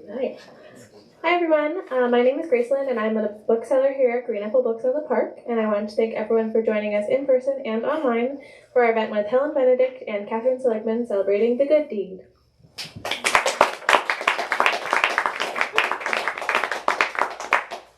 Right. Hi everyone, my name is Graceland and I'm a bookseller here at Green Apple Books on the Park, and I wanted to thank everyone for joining us in person and online for our event with Helen Benedict and Katherine Seligman celebrating the good deed.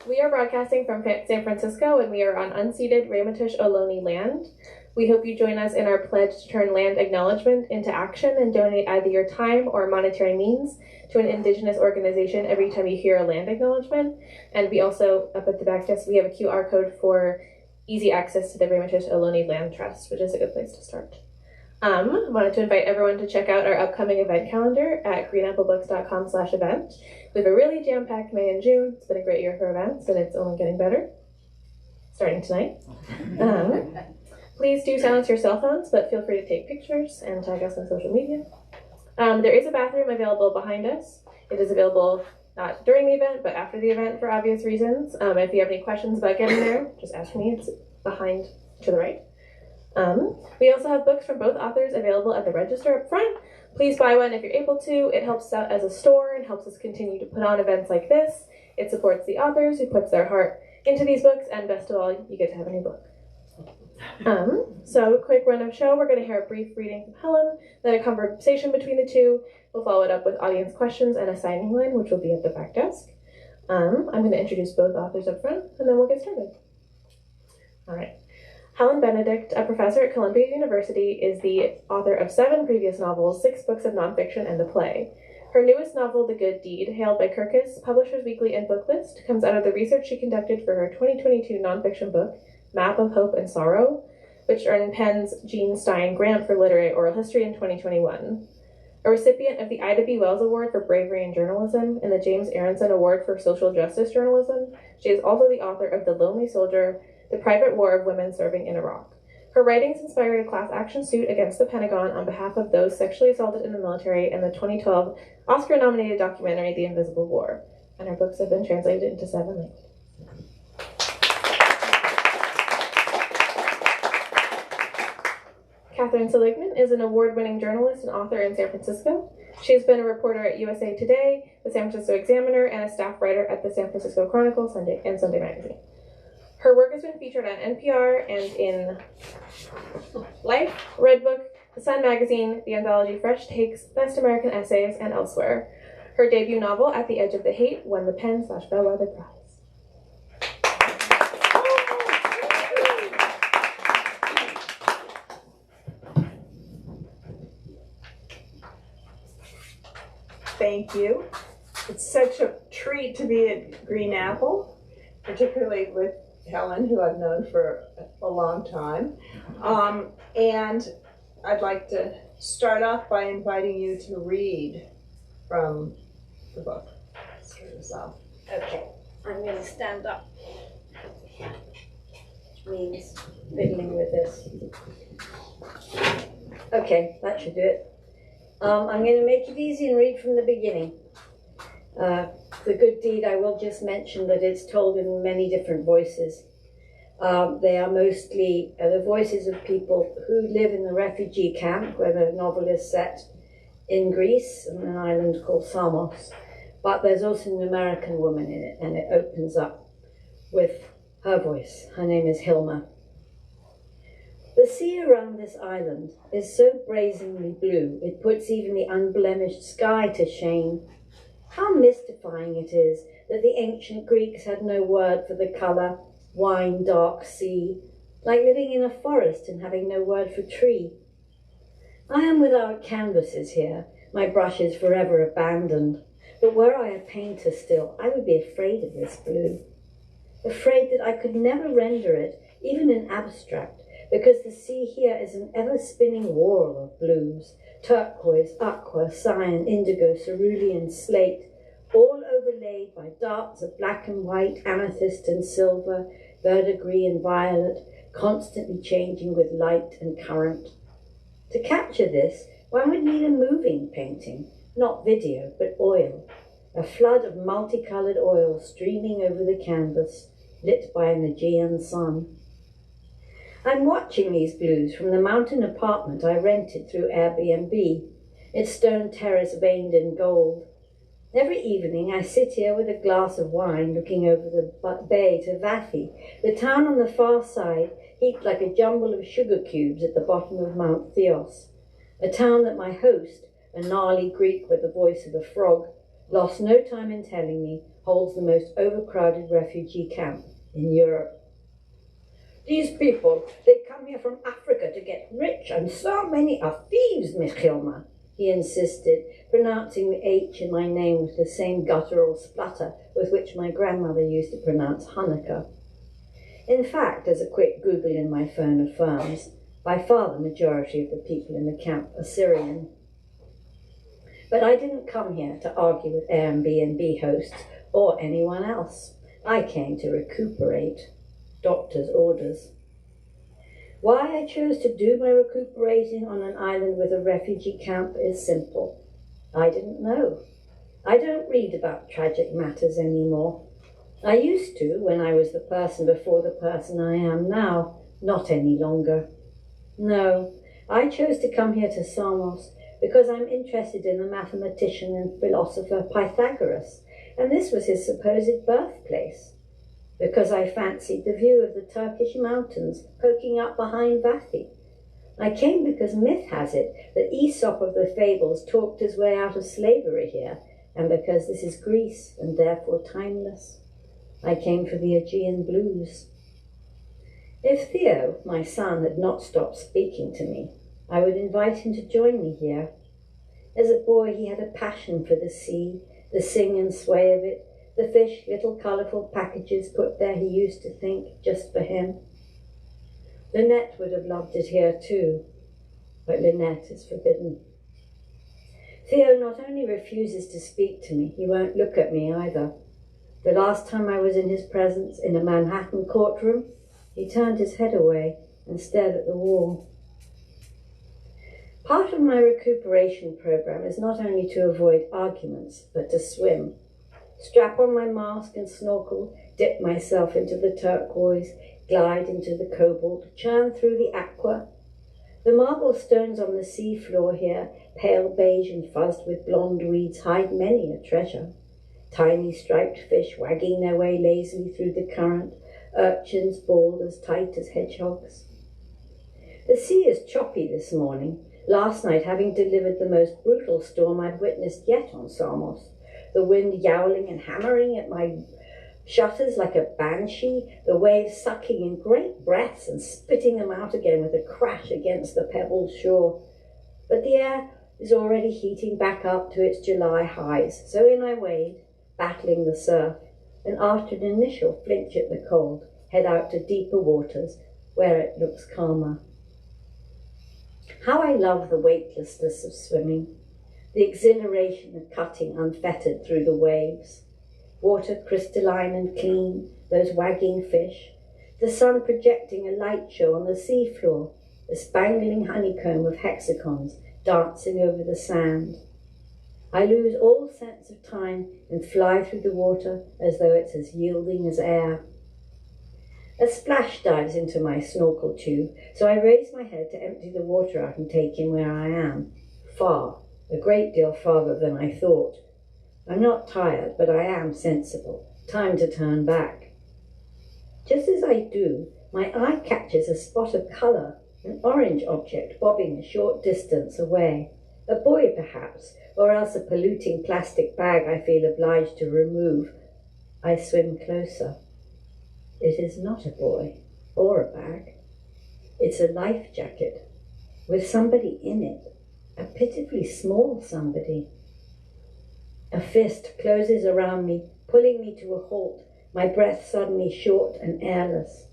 We are broadcasting from San Francisco and we are on unceded Ramaytush Ohlone land. We hope you join us in our pledge to turn land acknowledgement into action and donate either your time or monetary means to an Indigenous organization every time you hear a land acknowledgement. And we also, up at the back desk, we have a QR code for easy access to the Ramaytush Ohlone Land Trust, which is a good place to start. I wanted to invite everyone to check out our upcoming event calendar at greenapplebooks.com/event. We have a really jam-packed May and June. It's been a great year for events, and it's only getting better, starting tonight. Please do silence your cell phones, but feel free to take pictures and tag us on social media. There is a bathroom available behind us. It is available not during the event, but after the event for obvious reasons. If you have any questions about getting there, just ask me. It's behind to the right. We also have books from both authors available at the register up front. Please buy one if you're able to. It helps us out as a store and helps us continue to put on events like this. It supports the authors who puts their heart into these books, and best of all, you get to have a new book. So quick run of show. We're going to hear a brief reading from Helen, then a conversation between the two. We'll follow it up with audience questions and a signing line, which will be at the back desk. I'm going to introduce both authors up front, and then we'll get started. All right. Helen Benedict, a professor at Columbia University, is the author of 7 previous novels, 6 books of nonfiction, and a play. Her newest novel, The Good Deed, hailed by Kirkus, Publishers Weekly, and Booklist, comes out of the research she conducted for her 2022 nonfiction book, Map of Hope and Sorrow, which earned Penn's Jean Stein Grant for Literary Oral History in 2021. A recipient of the Ida B. Wells Award for Bravery in Journalism and the James Aronson Award for Social Justice Journalism, she is also the author of The Lonely Soldier, The Private War of Women Serving in Iraq. Her writings inspired a class action suit against the Pentagon on behalf of those sexually assaulted in the military and the 2012 Oscar-nominated documentary The Invisible War, and her books have been translated into 7 languages. Katherine Seligman is an award-winning journalist and author in San Francisco. She has been a reporter at USA Today, the San Francisco Examiner, and a staff writer at the San Francisco Chronicle and Sunday Magazine. Her work has been featured on NPR and in Life, Redbook, The Sun Magazine, the anthology Fresh Takes, Best American Essays, and elsewhere. Her debut novel, At the Edge of the Hate, won the PEN/Bellwether Prize. Thank you. It's such a treat to be at Green Apple, particularly with Helen, who I've known for a long time. And I'd like to start off by inviting you to read from the book. Okay, I'm going to stand up, which means fiddling with this. Okay, that should do it. I'm going to make it easy and read from the beginning. The Good Deed, I will just mention that it's told in many different voices. They are mostly the voices of people who live in the refugee camp, where the novel is set in Greece, on an island called Samos. But there's also an American woman in it, and it opens up with her voice. Her name is Hilma. The sea around this island is so brazenly blue, it puts even the unblemished sky to shame. How mystifying it is that the ancient Greeks had no word for the colour, wine dark sea, like living in a forest and having no word for tree. I am without canvases here, my brushes forever abandoned, but were I a painter still, I would be afraid of this blue. Afraid that I could never render it, even in abstract, because the sea here is an ever-spinning whorl of blues, turquoise, aqua, cyan, indigo, cerulean, slate, all overlaid by darts of black and white, amethyst and silver, verdigris and violet, constantly changing with light and current. To capture this, one would need a moving painting, not video, but oil, a flood of multicolored oil streaming over the canvas, lit by an Aegean sun. I'm watching these blues from the mountain apartment I rented through Airbnb, its stone terrace veined in gold. Every evening I sit here with a glass of wine looking over the bay to Vathi, the town on the far side, heaped like a jumble of sugar cubes at the bottom of Mount Theos, a town that my host, a gnarly Greek with the voice of a frog, lost no time in telling me holds the most overcrowded refugee camp in Europe. These people, they come here from Africa to get rich, and so many are thieves, Michilma, he insisted, pronouncing the H in my name with the same guttural splutter with which my grandmother used to pronounce Hanukkah. In fact, as a quick Google in my phone affirms, by far the majority of the people in the camp are Syrian. But I didn't come here to argue with Airbnb hosts or anyone else. I came to recuperate. Doctor's orders. Why I chose to do my recuperating on an island with a refugee camp is simple. I didn't know. I don't read about tragic matters anymore. I used to when I was the person before the person I am now, not any longer. No, I chose to come here to Samos because I'm interested in the mathematician and philosopher Pythagoras, and this was his supposed birthplace. Because I fancied the view of the Turkish mountains poking up behind Vathi. I came because myth has it that Aesop of the fables talked his way out of slavery here, and because this is Greece and therefore timeless. I came for the Aegean blues. If Theo, my son, had not stopped speaking to me, I would invite him to join me here. As a boy, he had a passion for the sea, the sing and sway of it, the fish, little colourful packages put there he used to think, just for him. Lynette would have loved it here too, but Lynette is forbidden. Theo not only refuses to speak to me, he won't look at me either. The last time I was in his presence in a Manhattan courtroom, he turned his head away and stared at the wall. Part of my recuperation program is not only to avoid arguments, but to swim. Strap on my mask and snorkel, dip myself into the turquoise, glide into the cobalt, churn through the aqua. The marble stones on the sea floor here, pale beige and fuzzed with blonde weeds, hide many a treasure. Tiny striped fish wagging their way lazily through the current, urchins bald as tight as hedgehogs. The sea is choppy this morning, last night having delivered the most brutal storm I'd witnessed yet on Samos. The wind yowling and hammering at my shutters like a banshee, the waves sucking in great breaths and spitting them out again with a crash against the pebbled shore. But the air is already heating back up to its July highs, so in I wade, battling the surf, and after an initial flinch at the cold, head out to deeper waters where it looks calmer. How I love the weightlessness of swimming. The exhilaration of cutting unfettered through the waves. Water crystalline and clean, those wagging fish. The sun projecting a light show on the sea floor, a spangling honeycomb of hexagons dancing over the sand. I lose all sense of time and fly through the water as though it's as yielding as air. A splash dives into my snorkel tube, so I raise my head to empty the water out and take in where I am. Far. A great deal farther than I thought. I'm not tired, but I am sensible. Time to turn back. Just as I do, my eye catches a spot of colour, an orange object bobbing a short distance away. A buoy, perhaps, or else a polluting plastic bag I feel obliged to remove. I swim closer. It is not a buoy or a bag. It's a life jacket with somebody in it. A pitifully small somebody. A fist closes around me, pulling me to a halt, my breath suddenly short and airless.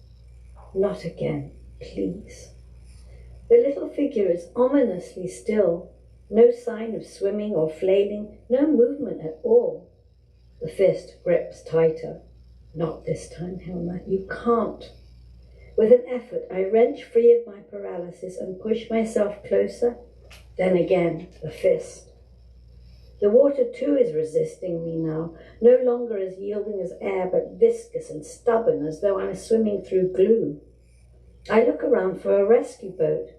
Not again, please. The little figure is ominously still, no sign of swimming or flailing, no movement at all. The fist grips tighter. Not this time, Helma, you can't. With an effort, I wrench free of my paralysis and push myself closer. Then again, the fist. The water too is resisting me now, no longer as yielding as air, but viscous and stubborn as though I'm swimming through glue. I look around for a rescue boat.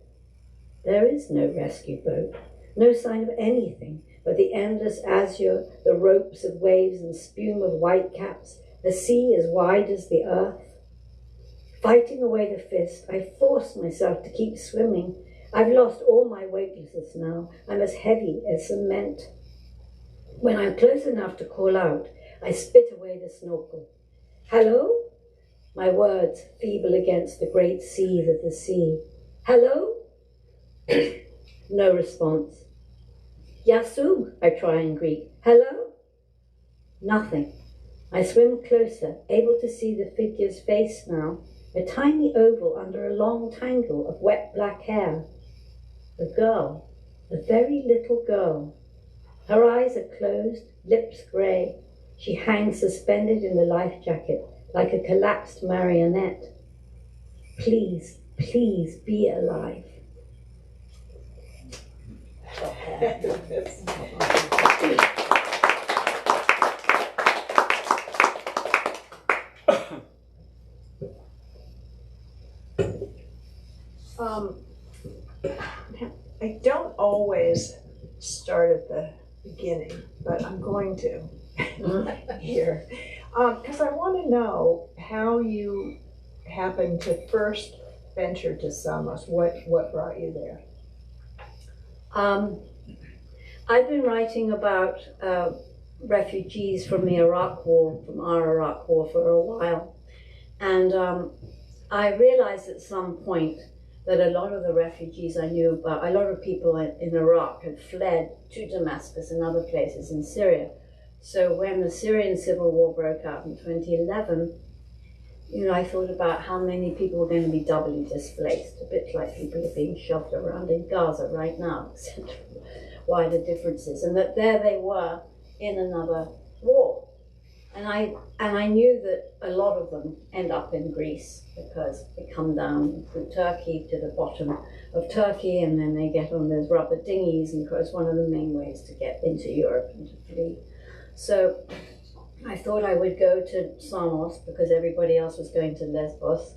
There is no rescue boat, no sign of anything, but the endless azure, the ropes of waves and spume of white caps, a sea as wide as the earth. Fighting away the fist, I force myself to keep swimming. I've lost all my weightlessness now. I'm as heavy as cement. When I'm close enough to call out, I spit away the snorkel. Hello? My words feeble against the great seethe of the sea. Hello? No response. Yasu, I try in Greek. Hello? Nothing. I swim closer, able to see the figure's face now, a tiny oval under a long tangle of wet black hair. The girl, a very little girl. Her eyes are closed, lips grey. She hangs suspended in the life jacket like a collapsed marionette. Please, please be alive. I don't always start at the beginning, but I'm going to here. Because I want to know how you happened to first venture to Samos. What brought you there? I've been writing about refugees from the Iraq War, from our Iraq War for a while. And I realized at some point that a lot of the refugees I knew about, a lot of people in Iraq had fled to Damascus and other places in Syria. So when the Syrian civil war broke out in 2011, I thought about how many people were going to be doubly displaced, a bit like people are being shoved around in Gaza right now, except why the differences, and that there they were in another war. And I knew that a lot of them end up in Greece because they come down through Turkey to the bottom of Turkey, and then they get on those rubber dinghies, and of course one of the main ways to get into Europe and to flee. So I thought I would go to Samos because everybody else was going to Lesbos,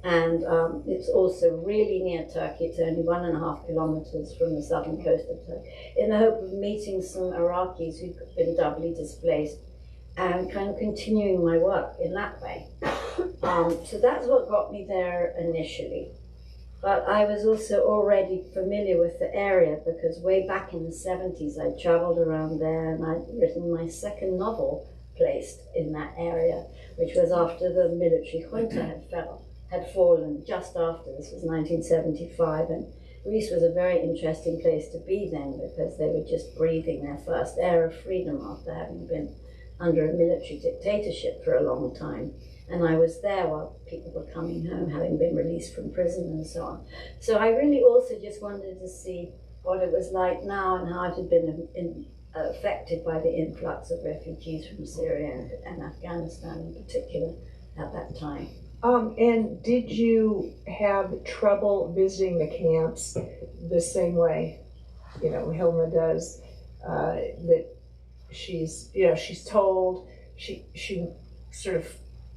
and it's also really near Turkey. It's only 1.5 kilometers from the southern coast of Turkey, in the hope of meeting some Iraqis who'd been doubly displaced and kind of continuing my work in that way. So that's what got me there initially. But I was also already familiar with the area because way back in the 70s I traveled around there, and I'd written my second novel placed in that area, which was after the military junta had fallen, just after. This was 1975, and Greece was a very interesting place to be then because they were just breathing their first air of freedom after having been under a military dictatorship for a long time. And I was there while people were coming home, having been released from prison and so on. So I really also just wanted to see what it was like now and how it had been affected by the influx of refugees from Syria and Afghanistan in particular at that time. And did you have trouble visiting the camps the same way, Hilma does, that she's told, she sort of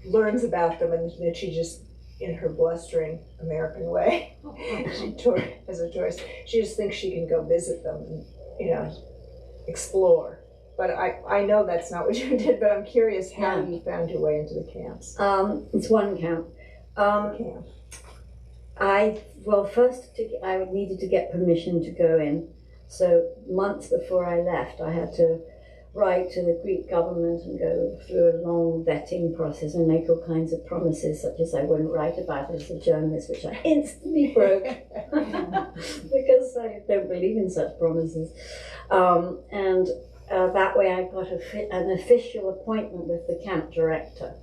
learns about them, and then she just, in her blustering American way, as a tourist, she just thinks she can go visit them and, explore. But I know that's not what you did, but I'm curious how you found your way into the camps. It's one camp. I needed to get permission to go in. So months before I left, I had to write to the Greek government and go through a long vetting process and make all kinds of promises, such as I wouldn't write about it as a journalist, which I instantly broke because I don't believe in such promises. That way I got an official appointment with the camp director.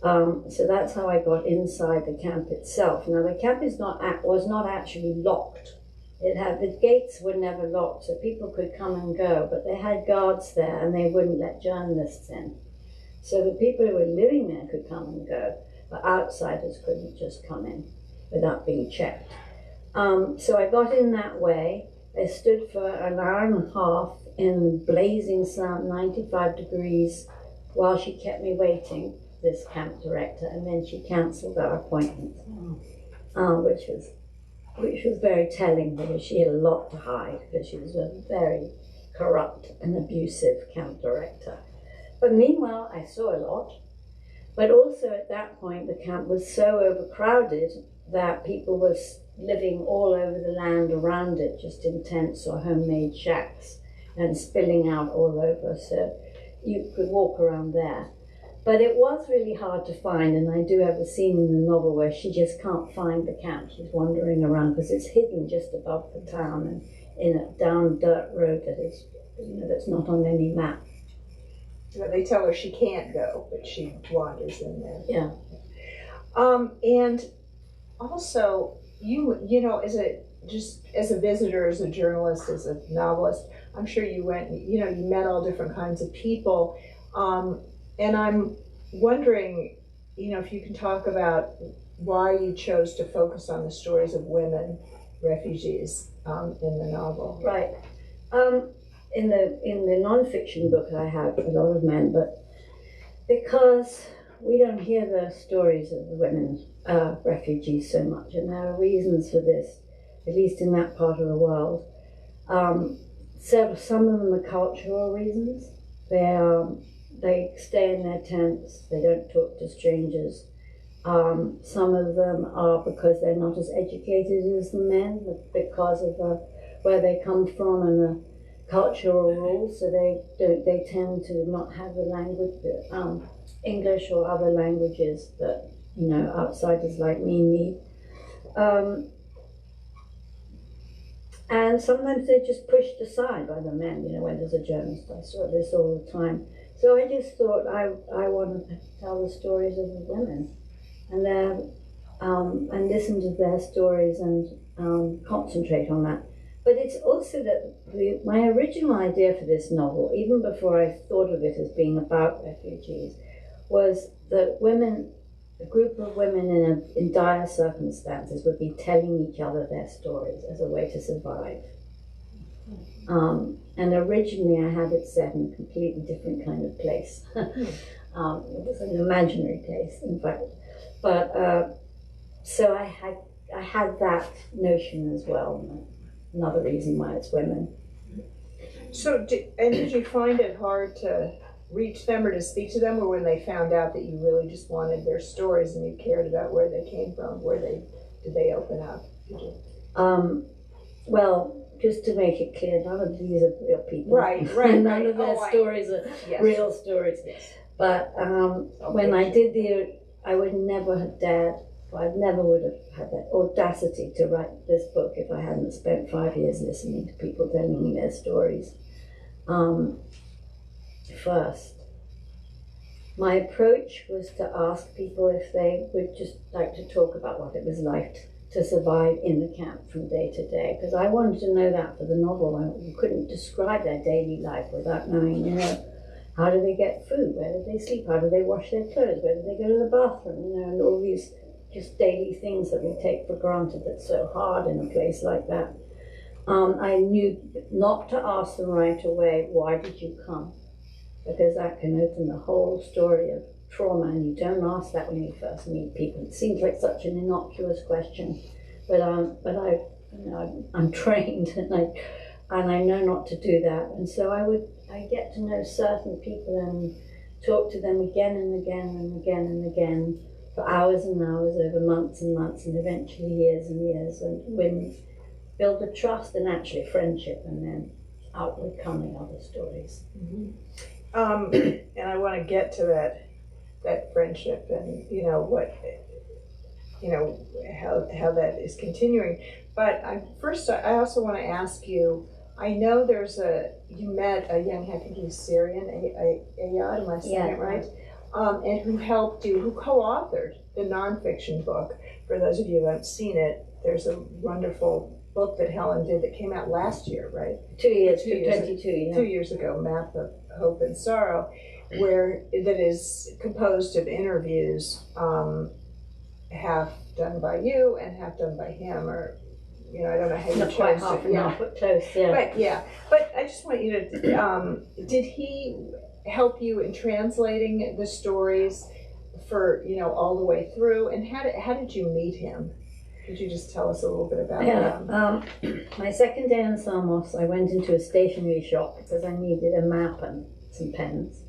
So that's how I got inside the camp itself. Now the camp was not actually locked. The gates were never locked, so people could come and go, but they had guards there and they wouldn't let journalists in. So the people who were living there could come and go, but outsiders couldn't just come in without being checked. So I got in that way. I stood for an hour and a half in blazing sun, 95 degrees, while she kept me waiting, this camp director, and then she cancelled our appointment, which was very telling because she had a lot to hide because she was a very corrupt and abusive camp director. But meanwhile, I saw a lot. But also at that point, the camp was so overcrowded that people were living all over the land around it, just in tents or homemade shacks, and spilling out all over, so you could walk around there. But it was really hard to find, and I do have a scene in the novel where she just can't find the camp. She's wandering around because it's hidden just above the town and in a down dirt road that is, that's not on any map. But they tell her she can't go, but she wanders in there. Yeah. And also, you know, as a visitor, as a journalist, as a novelist, I'm sure you went, you met all different kinds of people. And I'm wondering, if you can talk about why you chose to focus on the stories of women refugees in the novel. Right. In the nonfiction book, I have a lot of men, but because we don't hear the stories of the women refugees so much, and there are reasons for this, at least in that part of the world. So some of them are cultural reasons. They stay in their tents. They don't talk to strangers. Some of them are because they're not as educated as the men, because of where they come from and the cultural rules. So they tend to not have the language, English or other languages that outsiders like me need. And sometimes they're just pushed aside by the men. When there's a journalist, I saw this all the time. So I just thought I want to tell the stories of the women, and listen to their stories and concentrate on that. But it's also that my original idea for this novel, even before I thought of it as being about refugees, was that a group of women in dire circumstances would be telling each other their stories as a way to survive. And originally I had it set in a completely different kind of place. It was an imaginary place, in fact. But so I had that notion as well. Another reason why it's women. So, did you find it hard to reach them or to speak to them, or when they found out that you really just wanted their stories and you cared about where they came from, did they open up? Well, just to make it clear, none of these are real people. Right. None of their stories are real stories. Yes. But when I did I would never have dared, I never would have had that audacity to write this book if I hadn't spent 5 years listening to people telling me their stories. First, my approach was to ask people if they would just like to talk about what it was like to survive in the camp from day to day, because I wanted to know that for the novel. You couldn't describe their daily life without knowing, how do they get food, where do they sleep, how do they wash their clothes, where do they go to the bathroom, and all these just daily things that we take for granted that's so hard in a place like that. I knew not to ask them right away, why did you come? Because that can open the whole story of trauma, and you don't ask that when you first meet people. It seems like such an innocuous question, but I'm trained, and I know not to do that. And so I get to know certain people and talk to them again and again and again and again for hours and hours over months and months, and eventually years and years, and when build a trust and actually friendship, and then outward coming other stories. Mm-hmm. And I want to get to that friendship and how that is continuing. But I also want to ask you, I know you met a young, I think he's Syrian, Ayad, am I saying it right? And who helped you, who co-authored the nonfiction book. For those of you who haven't seen it, there's a wonderful book that Helen did that came out last year, right? 2 years, 2022, 2 years ago, Map of Hope and Sorrow, that is composed of interviews, half done by you and half done by him, or I don't know how you chose. Not quite half and half, but close, yeah. But I just want you to, did he help you in translating the stories for all the way through, and how did you meet him? Could you just tell us a little bit about Yeah, them? my second day in Samos, I went into a stationery shop because I needed a map and some pens.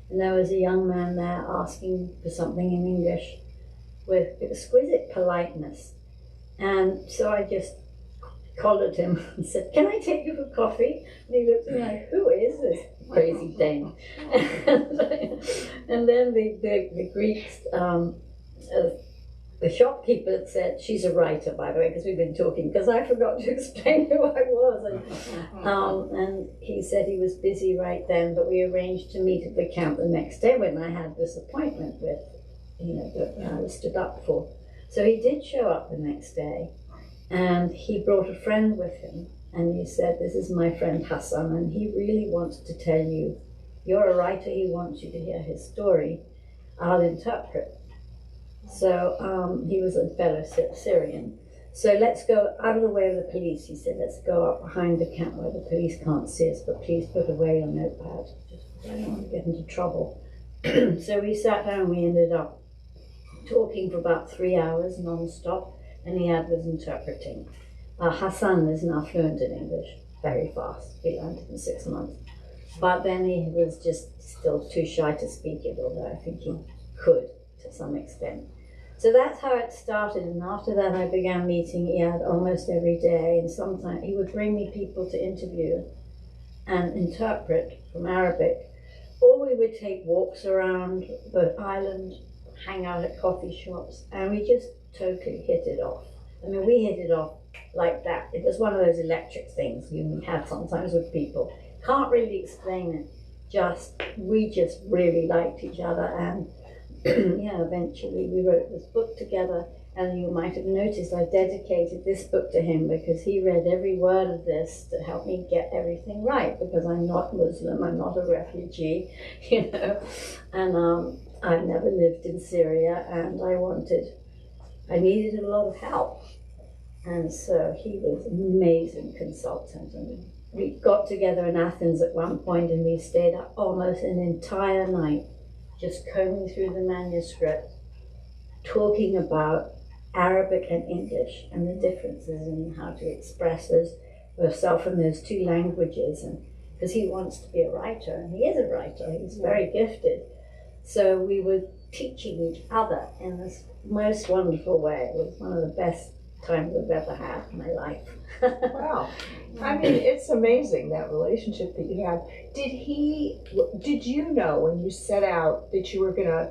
And there was a young man there asking for something in English with exquisite politeness. And so I just collared him and said, "Can I take you for coffee?" And he looked at me like, "Who is this crazy Dane?" And then the Greeks, the shopkeeper said, "She's a writer, by the way," because we've been talking, because I forgot to explain who I was. And he said he was busy right then, but we arranged to meet at the camp the next day when I had this appointment with, that I was stood up for. So he did show up the next day, and he brought a friend with him, and he said, "This is my friend Hassan, and he really wants to tell you, you're a writer, he wants you to hear his story. I'll interpret." So he was a fellow Syrian. "So let's go out of the way of the police," he said. "Let's go up behind the camp where the police can't see us, but please put away your notepad. I don't want to get into trouble." So we sat down, we ended up talking for about 3 hours non-stop, and Iyad was interpreting. Hassan is now fluent in English, very fast. He learned it in 6 months. But then he was just still too shy to speak it, although I think he could to some extent. So that's how it started, and after that I began meeting Iyad almost every day, and sometimes he would bring me people to interview and interpret from Arabic, or we would take walks around the island, hang out at coffee shops, and we just totally hit it off. I mean, we hit it off like that. It was one of those electric things you have sometimes with people. Can't really explain it. We just really liked each other, and yeah, eventually we wrote this book together. And you might have noticed I dedicated this book to him because he read every word of this to help me get everything right, because I'm not Muslim, I'm not a refugee, and I've never lived in Syria, and I needed a lot of help. And so he was an amazing consultant, and we got together in Athens at one point, and we stayed up almost an entire night just combing through the manuscript, talking about Arabic and English and the differences in how to express yourself in those two languages. And because he wants to be a writer, and he is a writer, he's very gifted. So we were teaching each other in this most wonderful way. It was one of the best times I've ever had in my life. Wow. I mean, it's amazing, that relationship that you had. Did you know when you set out that you were going to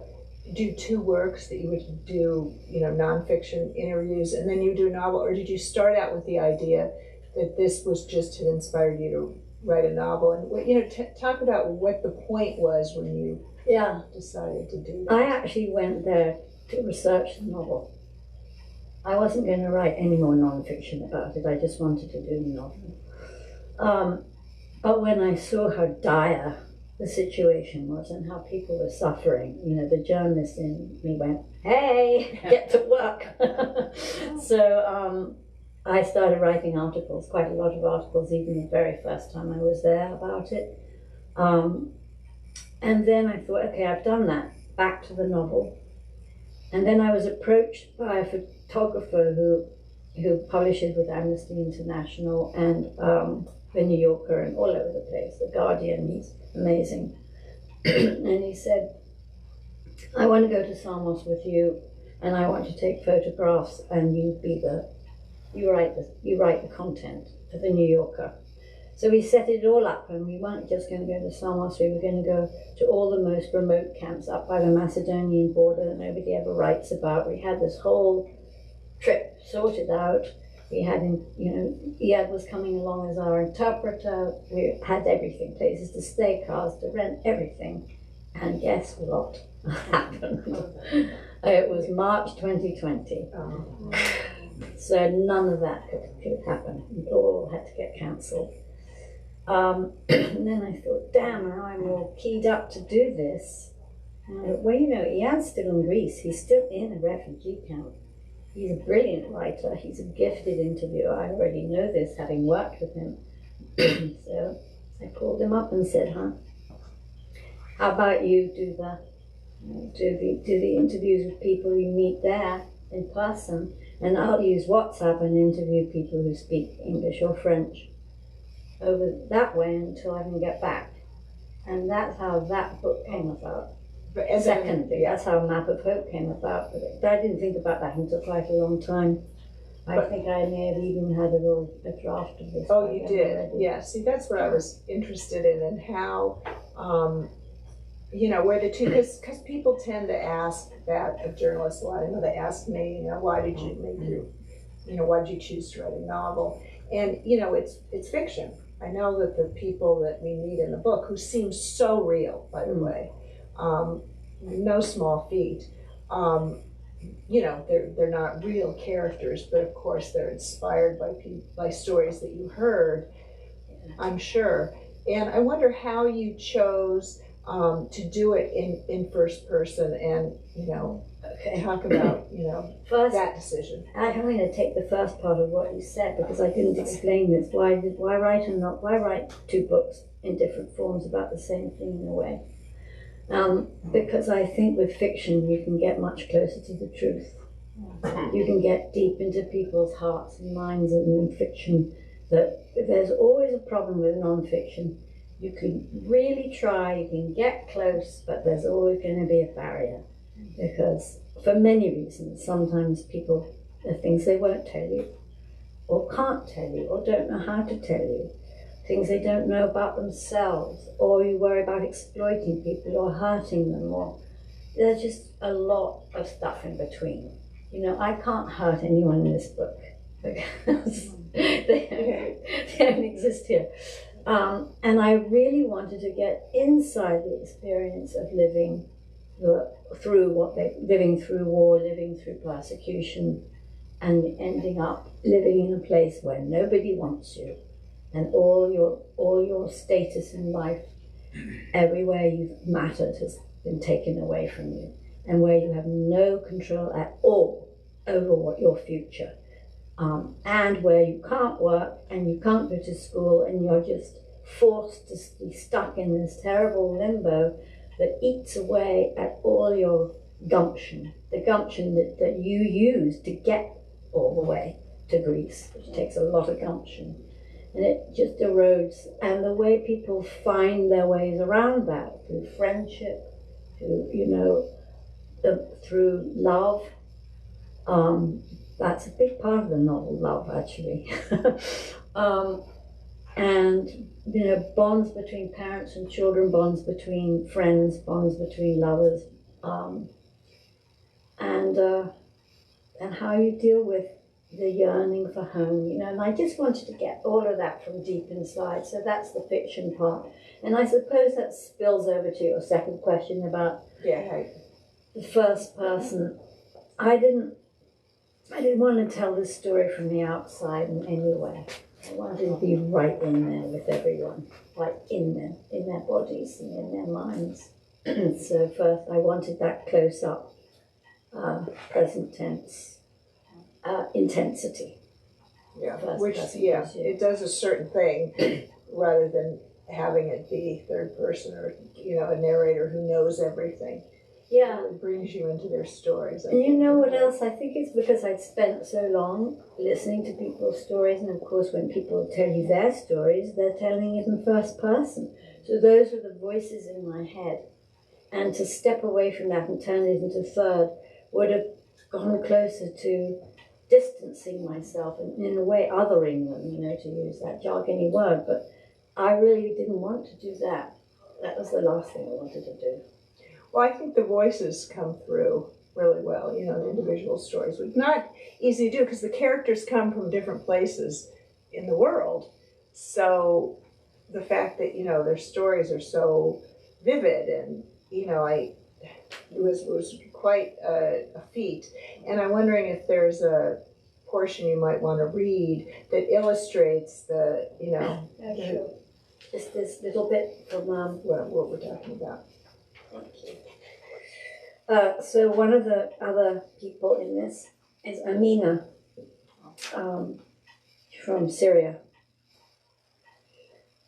do 2 works, that you would do, nonfiction interviews, and then you do a novel, or did you start out with the idea that this was just to inspire you to write a novel? And talk about what the point was when you decided to do that. I actually went there to research the novel. I wasn't going to write any more nonfiction about it. I just wanted to do the novel. But when I saw how dire the situation was and how people were suffering, the journalist in me went, "Hey, get to work." So I started writing articles, quite a lot of articles, even the very first time I was there about it. And then I thought, okay, I've done that, back to the novel. And then I was approached by a photographer who publishes with Amnesty International and the New Yorker and all over the place, the Guardian. He's amazing. And he said, "I want to go to Samos with you, and I want to take photographs, and you write the content for the New Yorker." So we set it all up, and we weren't just going to go to Samos, we were going to go to all the most remote camps up by the Macedonian border that nobody ever writes about. We had this whole trip sorted out. We had, Iyad was coming along as our interpreter. We had everything, places to stay, cars to rent, everything. And guess what happened? It was March 2020. So none of that could happen. It all had to get cancelled. And then I thought, damn, now I'm all keyed up to do this. Well, Iyad's still in Greece. He's still in a refugee camp. He's a brilliant writer. He's a gifted interviewer. I already know this, having worked with him. So I called him up and said, how about you do the interviews with people you meet there in person, And I'll use WhatsApp and interview people who speak English or French over that way until I can get back. And that's how that book came about. Secondly, that's how Map of Hope came about. But I didn't think about that until quite a long time. I think I may have even had a draft of this. Oh, you did? Yeah. See, that's what I was interested in, and how, where the two, because people tend to ask that of journalists a lot. I know they ask me, why did you make why did you choose to write a novel? And, it's fiction. I know that the people that we meet in the book, who seem so real, by the way, no small feat, they're not real characters, but of course they're inspired by stories that you heard, I'm sure. And I wonder how you chose to do it in first person, and talk about First, that decision. I'm going to take the first part of what you said because I didn't explain this. Why write two books in different forms about the same thing in a way? Because I think with fiction you can get much closer to the truth. You can get deep into people's hearts and minds, and in fiction that there's always a problem with non-fiction. You can really try, you can get close, but there's always going to be a barrier, because for many reasons, sometimes people, there are things they won't tell you, or can't tell you, or don't know how to tell you, things they don't know about themselves, or you worry about exploiting people or hurting them, or there's just a lot of stuff in between. I can't hurt anyone in this book because they don't exist here. And I really wanted to get inside the experience of living through war, living through persecution, and ending up living in a place where nobody wants you, and all your status in life, everywhere you've mattered, has been taken away from you, and where you have no control at all over what your future, and where you can't work and you can't go to school, and you're just forced to be stuck in this terrible limbo that eats away at all your gumption, the gumption that you use to get all the way to Greece, which takes a lot of gumption. And it just erodes. And the way people find their ways around that, through friendship, through love, that's a big part of the novel, love, actually. And bonds between parents and children, bonds between friends, bonds between lovers, and how you deal with the yearning for home, and I just wanted to get all of that from deep inside. So that's the fiction part. And I suppose that spills over to your second question about the first person. I didn't want to tell this story from the outside in any way. I wanted to be right in there with everyone, like in them, in their bodies and in their minds. So first I wanted that close-up, present tense, intensity. It does a certain thing rather than having it be third person or a narrator who knows everything. Yeah, it brings you into their stories. And you know what else? I think it's because I'd spent so long listening to people's stories, and of course when people tell you their stories, they're telling it in first person. So those were the voices in my head. And to step away from that and turn it into third would have gone closer to distancing myself and in a way othering them, to use that jargony word. But I really didn't want to do that. That was the last thing I wanted to do. Well, I think the voices come through really well, the individual stories. It's not easy to do because the characters come from different places in the world. So the fact that, their stories are so vivid and, it was quite a feat. And I'm wondering if there's a portion you might want to read that illustrates the, Sure. Just this little bit from what we're talking about. Thank you. So one of the other people in this is Amina from Syria.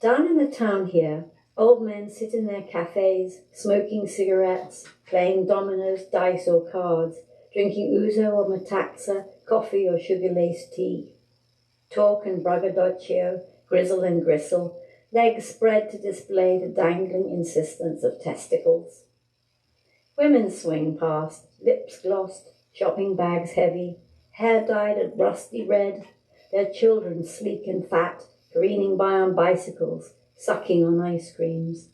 Down in the town here, old men sit in their cafes, smoking cigarettes, playing dominoes, dice or cards, drinking ouzo or metaxa, coffee or sugar-laced tea. Talk and braggadocio, grizzle and gristle, legs spread to display the dangling insistence of testicles. Women swing past, lips glossed, shopping bags heavy, hair dyed a rusty red, their children sleek and fat, careening by on bicycles, sucking on ice creams.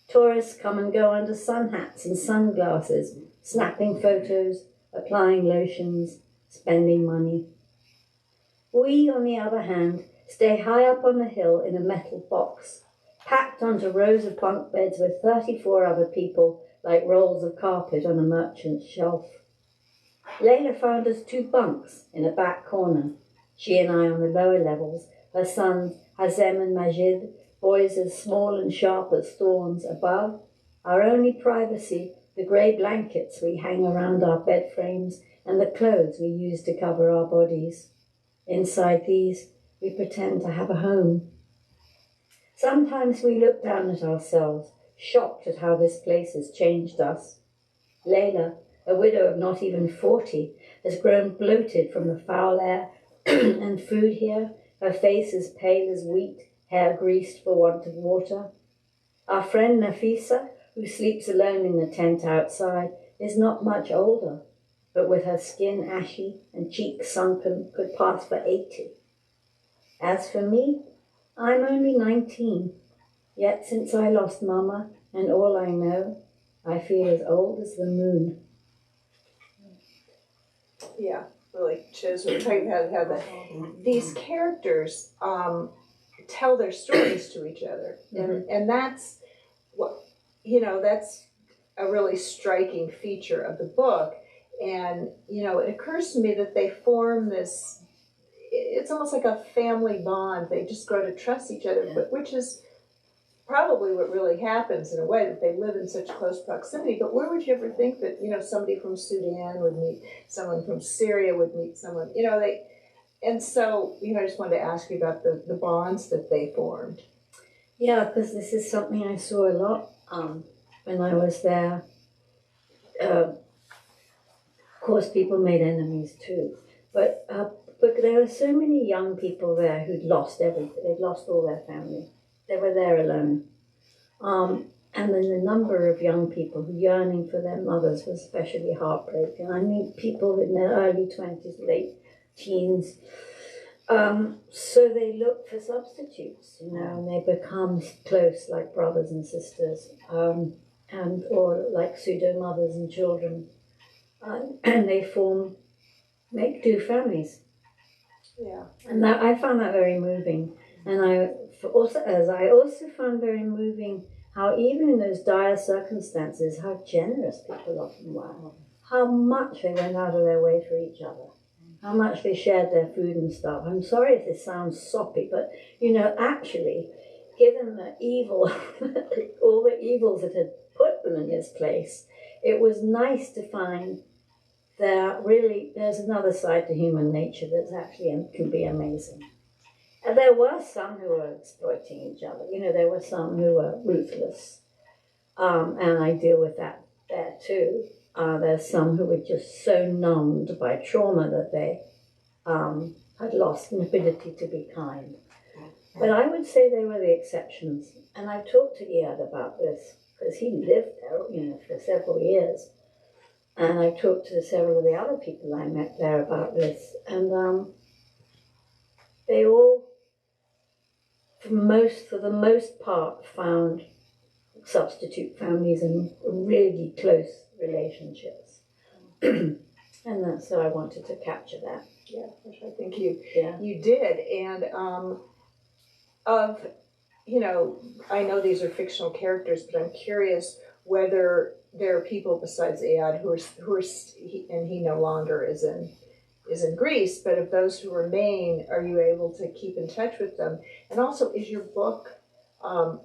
Tourists come and go under sun hats and sunglasses, snapping photos, applying lotions, spending money. We, on the other hand, stay high up on the hill in a metal box, packed onto rows of bunk beds with 34 other people like rolls of carpet on a merchant's shelf. Layla found us 2 bunks in a back corner, she and I on the lower levels, her sons Hazem and Majid, boys as small and sharp as thorns above. Our only privacy, the grey blankets we hang around our bed frames and the clothes we use to cover our bodies. Inside these, we pretend to have a home. Sometimes we look down at ourselves, shocked at how this place has changed us. Layla, a widow of not even 40, has grown bloated from the foul air and food here, her face as pale as wheat, hair greased for want of water. Our friend Nafisa, who sleeps alone in the tent outside, is not much older, but with her skin ashy and cheeks sunken, could pass for 80. As for me, I'm only 19, yet since I lost Mama and all I know, I feel as old as the moon. Yeah, really shows what we're talking about, how these characters tell their stories to each other. And that's what, that's a really striking feature of the book. And, it occurs to me that they form this, it's almost like a family bond. They just grow to trust each other, but which is probably what really happens in a way, that they live in such close proximity. But where would you ever think that, somebody from Sudan would meet someone from Syria, would meet someone, and so, I just wanted to ask you about the bonds that they formed. Yeah, because this is something I saw a lot when I was there. Of course, people made enemies too, but there were so many young people there who'd lost everything. They'd lost all their family. They were there alone. And then the number of young people yearning for their mothers was especially heartbreaking. I mean, people in their early 20s, late teens. So they look for substitutes, and they become close like brothers and sisters, or like pseudo mothers and children. And they make do families. Yeah. And I found that very moving. And I also found very moving how even in those dire circumstances, how generous people often were. How much they went out of their way for each other. How much they shared their food and stuff. I'm sorry if this sounds soppy, but, actually, given the evil, all the evils that had put them in this place, it was nice to find that really there's another side to human nature that's actually can be amazing. And there were some who were exploiting each other. There were some who were ruthless. And I deal with that there too. There's some who were just so numbed by trauma that they had lost an ability to be kind. But I would say they were the exceptions. And I've talked to Iyad about this, because he lived there, for several years. And I've talked to several of the other people I met there about this. And they all, for the most part, found substitute families and really close relationships. And so I wanted to capture that. Yeah, which I think you did. And I know these are fictional characters, but I'm curious whether there are people besides Iyad who are and he no longer is in Greece, but of those who remain, are you able to keep in touch with them? And also, is your book, I'm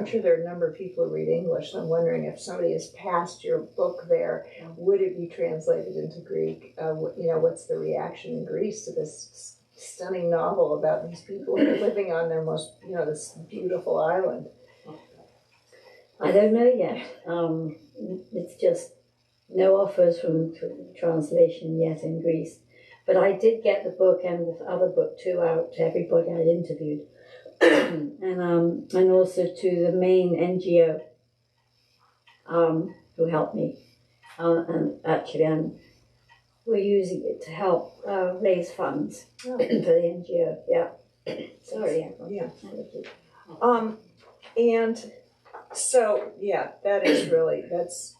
sure there are a number of people who read English, so I'm wondering if somebody has passed your book there, would it be translated into Greek? What's the reaction in Greece to this stunning novel about these people who are living on their most, this beautiful island? I don't know yet. It's just no offers from translation yet in Greece. But I did get the book and the other book too out to everybody I interviewed, and also to the main NGO who helped me. And actually, we're using it to help raise funds for the NGO. Yeah. Sorry. Yeah. And so, yeah, that is really, that's,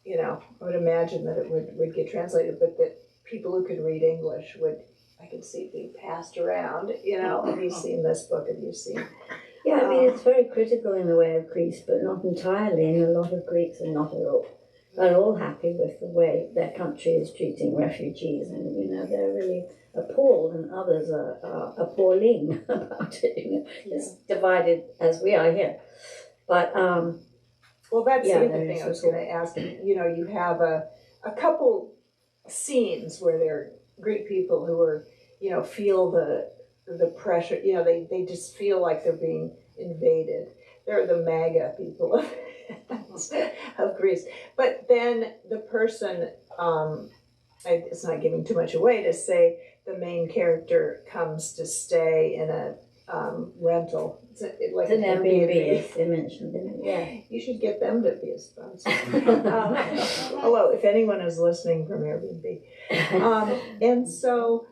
I would imagine that it would get translated, but that people who could read English would, I could see it being passed around, have you seen this book, have you seen? Yeah, I mean, it's very critical in the way of Greece, but not entirely, and a lot of Greeks are not at all happy with the way their country is treating refugees, and, they're really appalled, and others are appalling about it, It's divided as we are here. But, well, that's the other thing I was going to ask. You have a couple scenes where there are Greek people who are, feel the pressure. They just feel like they're being invaded. They're the MAGA people of Greece. But then the person, it's not giving too much away to say the main character comes to stay in a rental. It's an Airbnb. They mentioned it. Yeah. You should get them to be a sponsor. Hello, if anyone is listening from Airbnb. And so,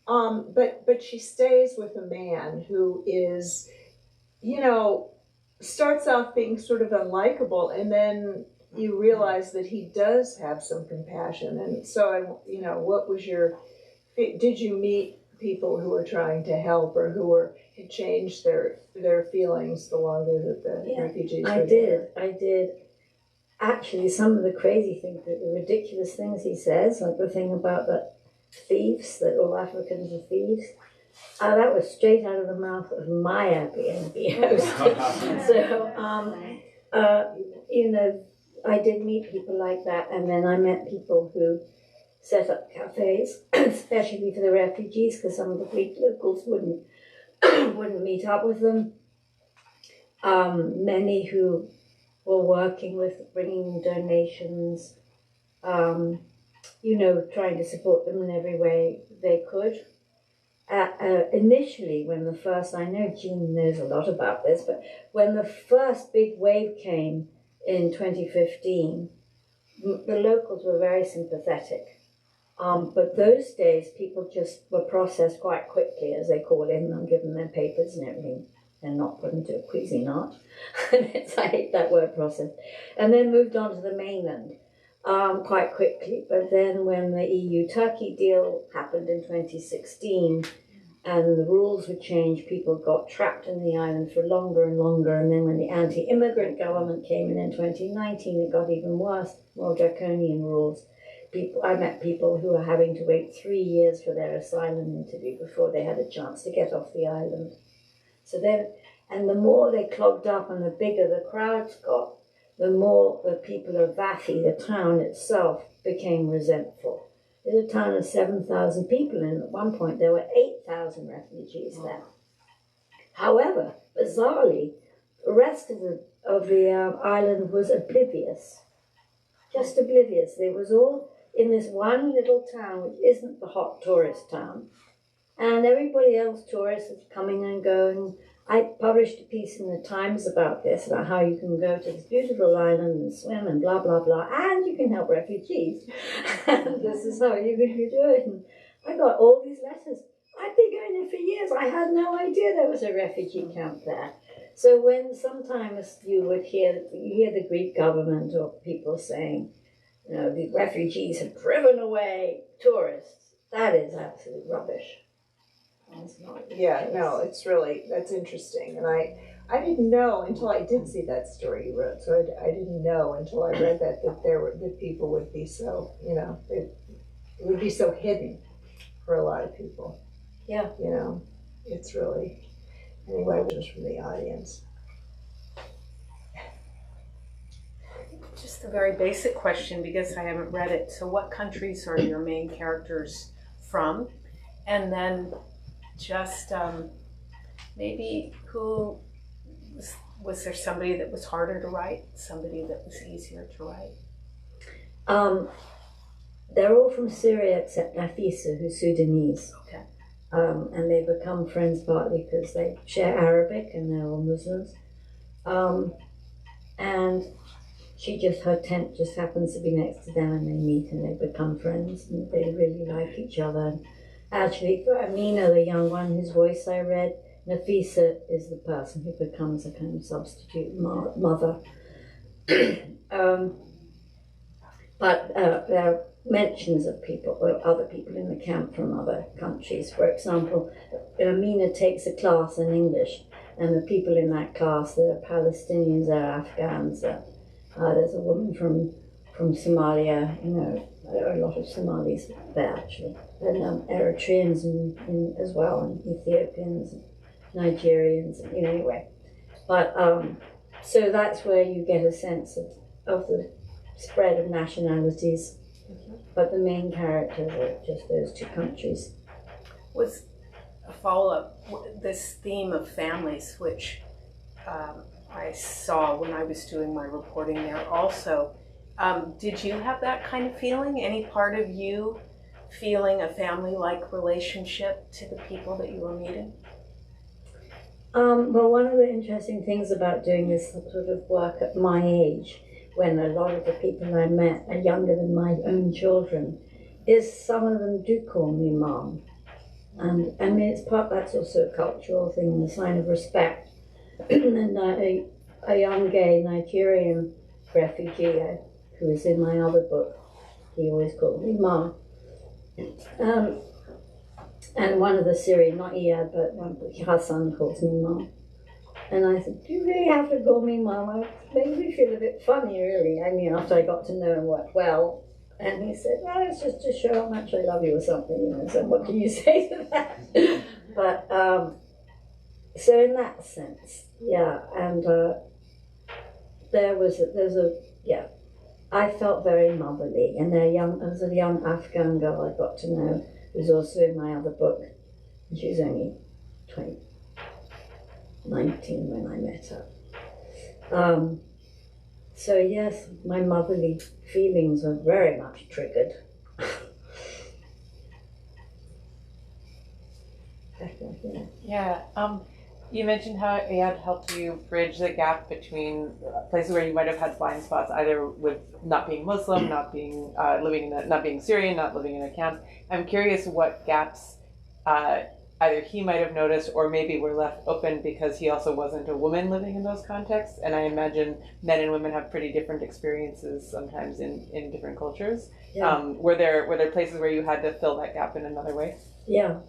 but she stays with a man who is, starts off being sort of unlikable, and then you realize that he does have some compassion. And so, what was did you meet people who were trying to help, or who had changed their feelings the longer that the refugees were there? I did. Actually, some of the crazy things, the ridiculous things he says, like the thing about the thieves, that all Africans are thieves, that was straight out of the mouth of my Airbnb host. So, I did meet people like that, and then I met people who set up cafes, especially for the refugees, because some of the Greek locals wouldn't meet up with them. Many who were working with bringing donations, trying to support them in every way they could. Initially, I know Jean knows a lot about this, but when the first big wave came in 2015, the locals were very sympathetic. But those days, people just were processed quite quickly as they call in and given their papers and everything, and not put into a Cuisinart. I hate that word, processed. And then moved on to the mainland quite quickly. But then when the EU-Turkey deal happened in 2016, and the rules were changed, people got trapped in the island for longer and longer. And then when the anti-immigrant government came in 2019, it got even worse, more draconian rules. I met people who were having to wait 3 years for their asylum interview before they had a chance to get off the island. And the more they clogged up and the bigger the crowds got, the more the people of Vathi, the town itself, became resentful. It's a town of 7,000 people, and at one point there were 8,000 refugees there. However, bizarrely, the rest of the island was oblivious. Just oblivious. They was all in this one little town, which isn't the hot tourist town. And everybody else, tourists, is coming and going. I published a piece in the Times about this, about how you can go to this beautiful island and swim and blah, blah, blah, and you can help refugees. And this is how you can do it. And I got all these letters. I'd been going there for years. I had no idea there was a refugee camp there. So when sometimes you hear the Greek government or people saying, the refugees have driven away tourists, that is absolute rubbish. That's interesting. And I didn't know until I did see that story you wrote. So I didn't know until I read that people would be so, it would be so hidden for a lot of people. Yeah. It's really, anyway, just from the audience. Just a very basic question, because I haven't read it. So what countries are your main characters from? And then just maybe who was there somebody that was harder to write, somebody that was easier to write? They're all from Syria except Nafisa, who's Sudanese. Okay. And they become friends partly because they share Arabic and they're all Muslims. And her tent just happens to be next to them, and they meet and they become friends and they really like each other. Actually, for Amina, the young one whose voice I read, Nafisa is the person who becomes a kind of substitute mother. But there are mentions of people, or other people in the camp from other countries. For example, Amina takes a class in English, and the people in that class, there are Palestinians, there are Afghans, there's a woman from Somalia, there are a lot of Somalis there actually, and Eritreans as well, and Ethiopians, and Nigerians, anyway. But so that's where you get a sense of the spread of nationalities, but the main characters are just those two countries. Was a follow-up, this theme of families, which I saw when I was doing my reporting there also. Did you have that kind of feeling? Any part of you feeling a family-like relationship to the people that you were meeting? Well, one of the interesting things about doing this sort of work at my age, when a lot of the people I met are younger than my own children, is some of them do call me Mom. And I mean, that's also a cultural thing, and a sign of respect. And a young gay Nigerian refugee who was in my other book, he always called me Ma. And one of the Syrian, not Iyad, but Hassan calls me Mom. And I said, do you really have to call me Mom? It made me feel a bit funny, really. I mean, after I got to know him well. And he said, well, it's just to show how much I love you or something, So what can you say to that? But, so in that sense, yeah. And I felt very motherly. And there was a young Afghan girl I got to know, who's also in my other book. And she was only 19 when I met her. So yes, my motherly feelings were very much triggered. Yeah. You mentioned how it had helped you bridge the gap between places where you might have had blind spots, either with not being Muslim, not being not being Syrian, not living in a camp. I'm curious what gaps either he might have noticed, or maybe were left open because he also wasn't a woman living in those contexts. And I imagine men and women have pretty different experiences sometimes in different cultures. Yeah. Were there places where you had to fill that gap in another way? Yeah.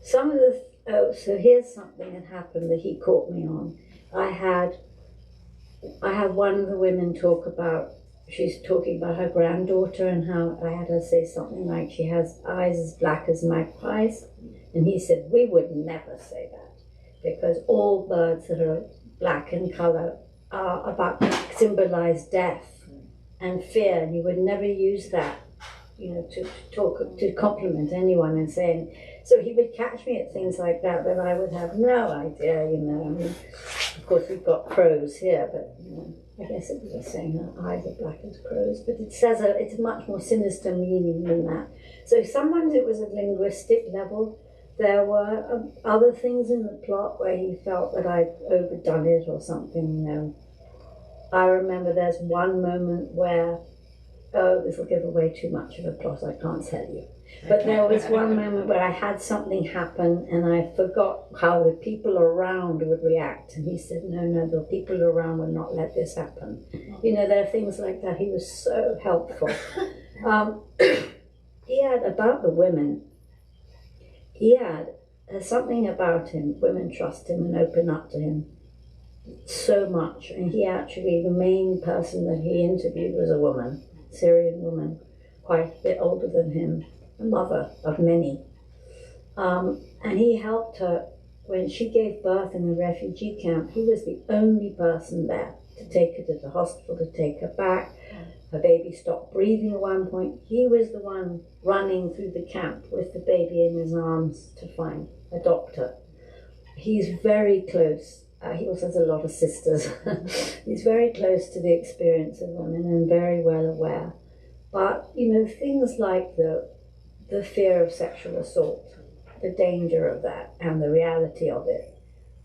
So here's something that happened that he caught me on. I had one of the women talk about, she's talking about her granddaughter and how I had her say something like she has eyes as black as magpies. And he said, we would never say that, because all birds that are black in color are symbolize death and fear, and you would never use that, to compliment anyone and saying. So he would catch me at things like that I would have no idea, I mean, of course we've got crows here, but I guess it was just saying her eyes are black as crows, but it says it's a much more sinister meaning than that. So sometimes it was a linguistic level. There were other things in the plot where he felt that I'd overdone it or something, I remember there's one moment where, this will give away too much of a plot, I can't tell you. But there was one moment where I had something happen and I forgot how the people around would react. And he said, no, the people around would not let this happen. There are things like that. He was so helpful. He had, about the women, there's something about him. Women trust him and open up to him so much. And he actually, the main person that he interviewed was a woman, Syrian woman, quite a bit older than him, a mother of many. And he helped her when she gave birth in the refugee camp. He was the only person there to take her to the hospital, to take her back. Her baby stopped breathing at one point. He was the one running through the camp with the baby in his arms to find a doctor. He's very close. he also has a lot of sisters. He's very close to the experience of women and very well aware. But, you know, things like the fear of sexual assault, the danger of that, and the reality of it,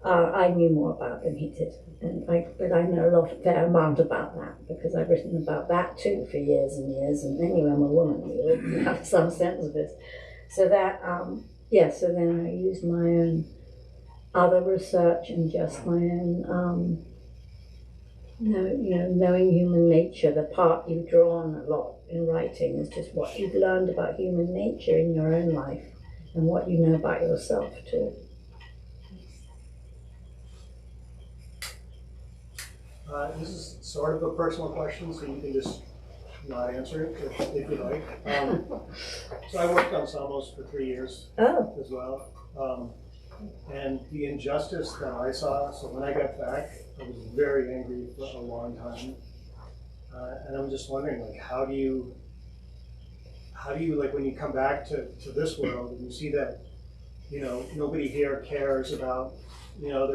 I knew more about than he did. But I know a fair amount about that, because I've written about that too for years and years, and anyway, I'm a woman, you have some sense of this. So that, so then I used my own other research and just my own, knowing human nature. The part you draw on a lot in writing is just what you've learned about human nature in your own life and what you know about yourself too. This is sort of a personal question, so you can just not answer it if you like. So I worked on Samos for 3 years as well. And the injustice that I saw, so when I got back, I was very angry for a long time. And I'm just wondering, like, how do you, like, when you come back to this world and you see that, you know, nobody here cares about, you know,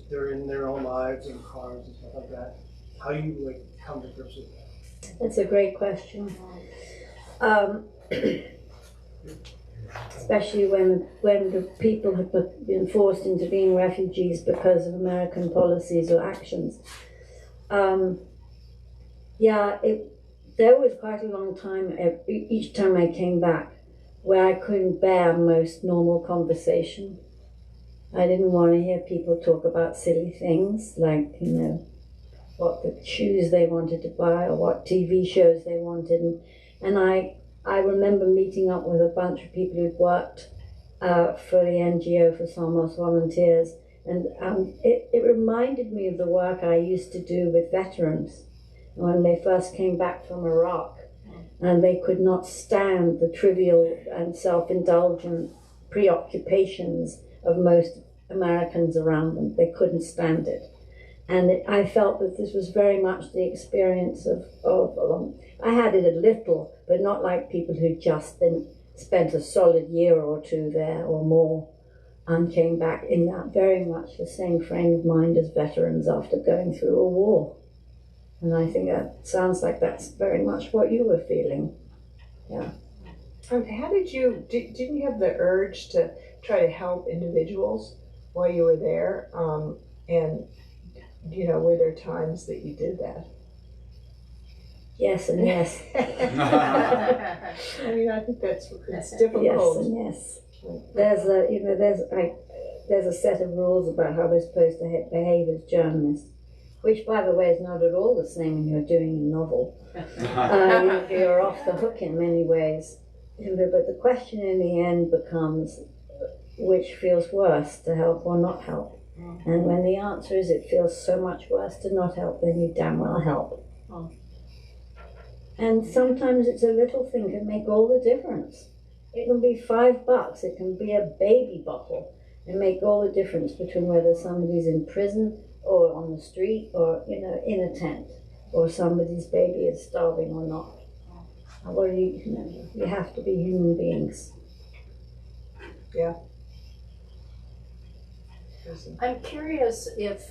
they're in their own lives and cars and stuff like that. How do you, like, come to grips with that? That's a great question. Especially when the people have been forced into being refugees because of American policies or actions. There was quite a long time, each time I came back, where I couldn't bear most normal conversation. I didn't want to hear people talk about silly things like, you know, what the shoes they wanted to buy or what TV shows they wanted. And I remember meeting up with a bunch of people who'd worked for the NGO, for Samos Volunteers, and it reminded me of the work I used to do with veterans when they first came back from Iraq, and they could not stand the trivial and self-indulgent preoccupations of most Americans around them. They couldn't stand it. And I felt that this was very much the experience of I had it a little, but not like people who just spent a solid year or two there or more and came back in that very much the same frame of mind as veterans after going through a war. And I think that sounds like that's very much what you were feeling. Yeah. How did didn't you have the urge to try to help individuals while you were there? And, you know, were there times that you did that? Yes and yes. I mean, I think it's difficult. Yes and yes. There's a set of rules about how we're supposed to behave as journalists, which, by the way, is not at all the same when you're doing a novel. You're off the hook in many ways. But the question in the end becomes, which feels worse, to help or not help? And when the answer is it feels so much worse to not help, then you damn well help. And sometimes it's a little thing can make all the difference. It can be $5, it can be a baby bottle, and make all the difference between whether somebody's in prison or on the street or, you know, in a tent, or somebody's baby is starving or not. Well, you have to be human beings. Yeah. I'm curious if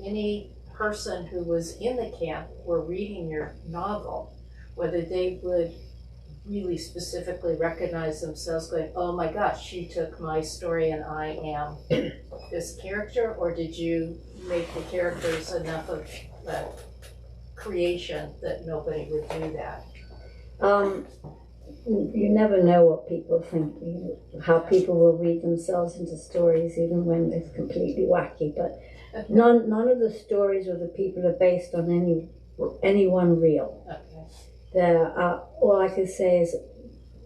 any person who was in the camp were reading your novel, whether they would really specifically recognize themselves going, oh my gosh, she took my story and I am this character, or did you make the characters enough of a creation that nobody would do that? You never know what people think, how people will read themselves into stories, even when it's completely wacky. But none of the stories or the people are based on anyone real. Okay. All I can say is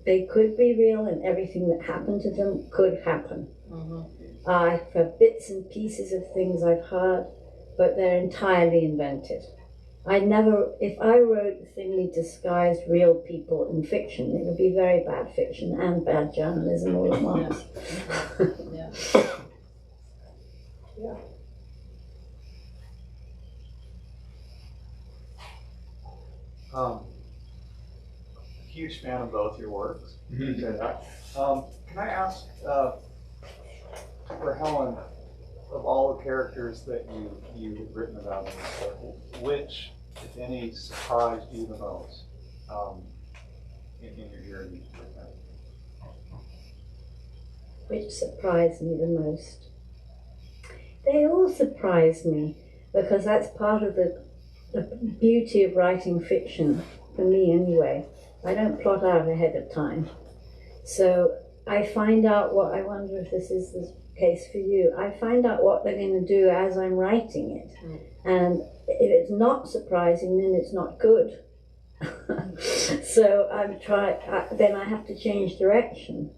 they could be real, and everything that happened to them could happen. I've had bits and pieces of things I've heard, but they're entirely invented. If I wrote thinly disguised real people in fiction, it would be very bad fiction and bad journalism all at once. Yeah. Yeah. Huge fan of both your works. Can I ask for Helen, of all the characters that you've written about in this book, which, if any, surprised you the most in your journey? Which surprised me the most? They all surprise me, because that's part of the beauty of writing fiction, for me anyway. I don't plot out ahead of time. So I find out what, I wonder if this is the case for you, I find out what they're going to do as I'm writing it. And if it's not surprising, then it's not good. So then I have to change direction.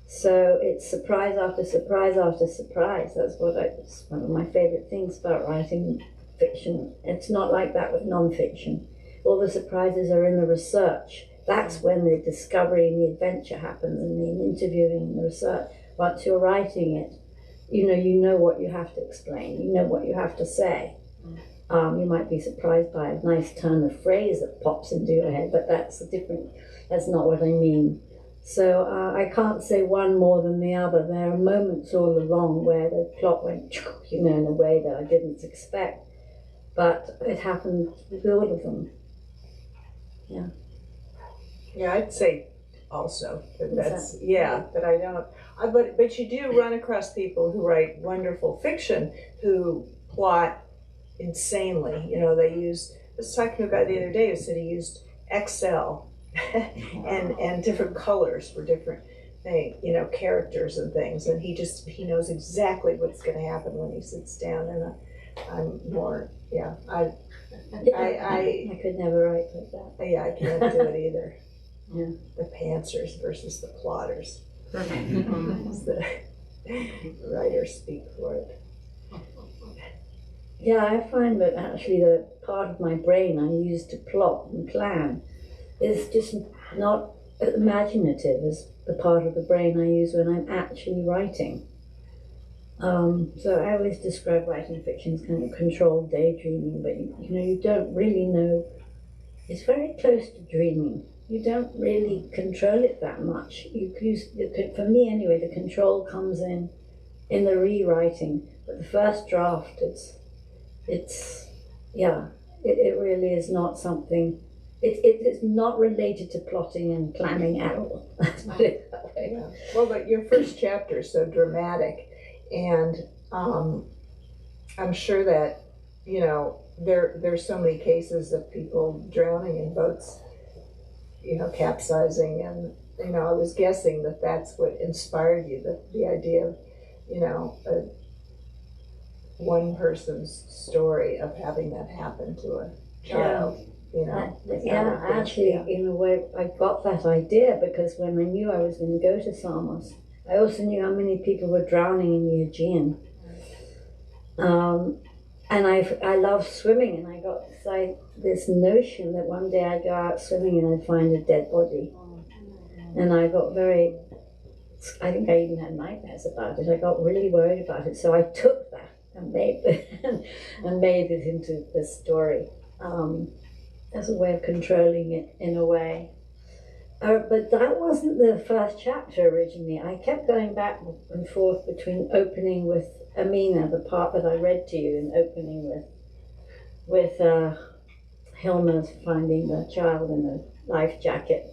So it's surprise after surprise after surprise. It's one of my favorite things about writing fiction. It's not like that with non-fiction. All the surprises are in the research. That's when the discovery and the adventure happens, and the interviewing and the research. Once you're writing it, you know what you have to explain. You know what you have to say. You might be surprised by a nice turn of phrase that pops into your head, but that's not what I mean. So I can't say one more than the other. There are moments all along where the plot went, in a way that I didn't expect. But it happened with all of them. Yeah. Yeah, I'd say also that I don't. But you do run across people who write wonderful fiction who plot insanely. They use. I was talking to a guy the other day who said he used Excel and different colors for different characters and things, and he knows exactly what's going to happen when he sits down. And I'm more, I could never write like that. Yeah, I can't do it either. Yeah. The pantsers versus the plotters. The writers speak for it. Yeah, I find that actually the part of my brain I use to plot and plan is just not imaginative as the part of the brain I use when I'm actually writing. So I always describe writing fiction as kind of controlled daydreaming, but you don't really know. It's very close to dreaming. You don't really control it that much. For me anyway, the control comes in the rewriting. But the first draft, it really is not something. It's not related to plotting and planning at all. Let's put it that way. Yeah. Well, but your first chapter is so dramatic, and I'm sure that there's so many cases of people drowning in boats, capsizing, and I was guessing that that's what inspired you, the idea of one person's story of having that happen to a child. Actually, in a way, I got that idea because when I knew I was going to go to Samos, I also knew how many people were drowning in the Aegean. And I love swimming, and I got this notion that one day I'd go out swimming and I'd find a dead body. And I got I think I even had nightmares about it. I got really worried about it. So I took that and made it into the story. As a way of controlling it in a way. But that wasn't the first chapter originally. I kept going back and forth between opening with Amina, the part that I read to you, and opening with Hilma's finding the child in the life jacket.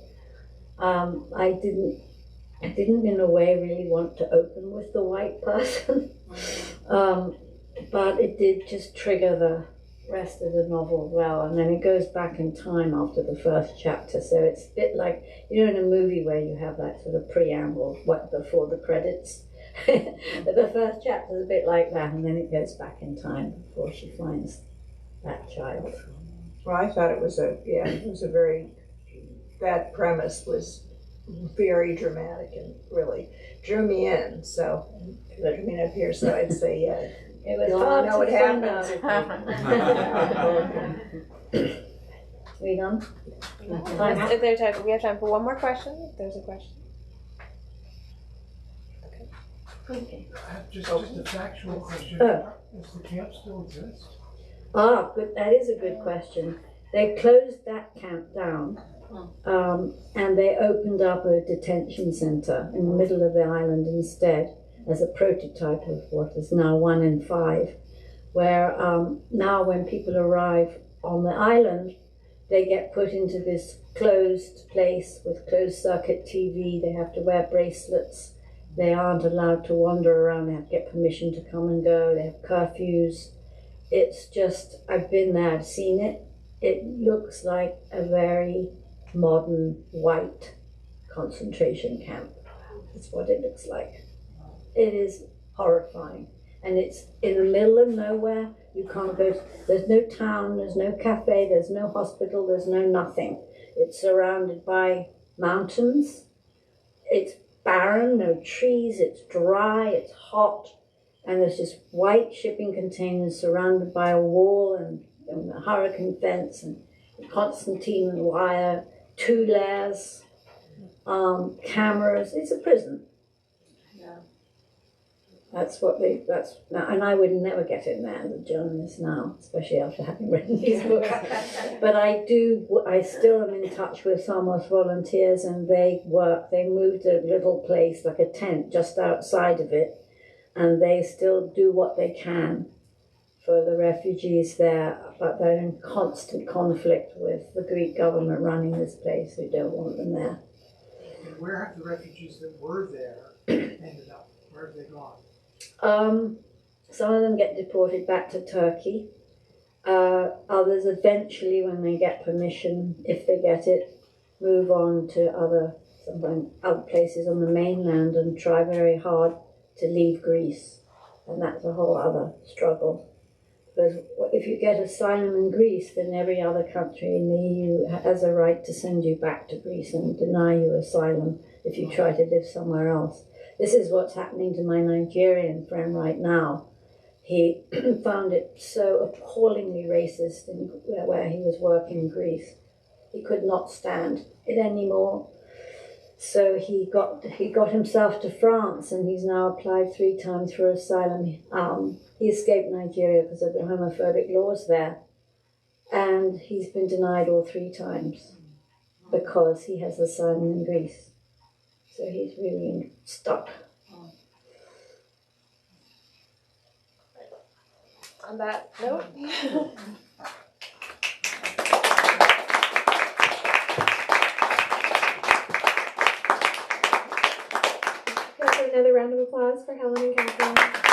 I didn't in a way really want to open with the white person, but it did just trigger the rest of the novel well, and then it goes back in time after the first chapter, so it's a bit like in a movie where you have that sort of preamble before the credits. The first chapter is a bit like that, and then it goes back in time before she finds that child. Well, I thought it was that premise was very dramatic and really drew me in, so coming up here, so I'd say it was hard to know what happens. We done? Is there time? We have time for one more question. If there's a question. Okay. Just a factual question. Does the camp still exist? Good. That is a good question. They closed that camp down, and they opened up a detention center in the middle of the island instead. as a prototype of what is now 1 in 5, where now when people arrive on the island, they get put into this closed place with closed circuit TV. They have to wear bracelets. They aren't allowed to wander around. They have to get permission to come and go. They have curfews. It's just, I've been there, I've seen it. It looks like a very modern white concentration camp. That's what it looks like. It is horrifying. And it's in the middle of nowhere. You can't go, there's no town, there's no cafe, there's no hospital, there's no nothing. It's surrounded by mountains. It's barren, no trees, it's dry, it's hot. And there's just white shipping containers surrounded by a wall and a hurricane fence and concertina and wire, 2 layers, cameras. It's a prison. Yeah. And I would never get in there as a journalist now, especially after having written these books. But I still am in touch with Samos volunteers, and they moved a little place, like a tent, just outside of it, and they still do what they can for the refugees there, but they're in constant conflict with the Greek government running this place, who don't want them there. And where have the refugees that were there ended up? Where have they gone? Some of them get deported back to Turkey. Others eventually, when they get permission, if they get it, move on to other places on the mainland and try very hard to leave Greece. And that's a whole other struggle. Because if you get asylum in Greece, then every other country in the EU has a right to send you back to Greece and deny you asylum if you try to live somewhere else. This is what's happening to my Nigerian friend right now. He found it so appallingly racist where he was working in Greece. He could not stand it anymore. So he got himself to France, and he's now applied 3 times for asylum. He escaped Nigeria because of the homophobic laws there, and he's been denied all 3 times because he has asylum in Greece. So he's really stuck. On that note, another round of applause for Helen and Katherine.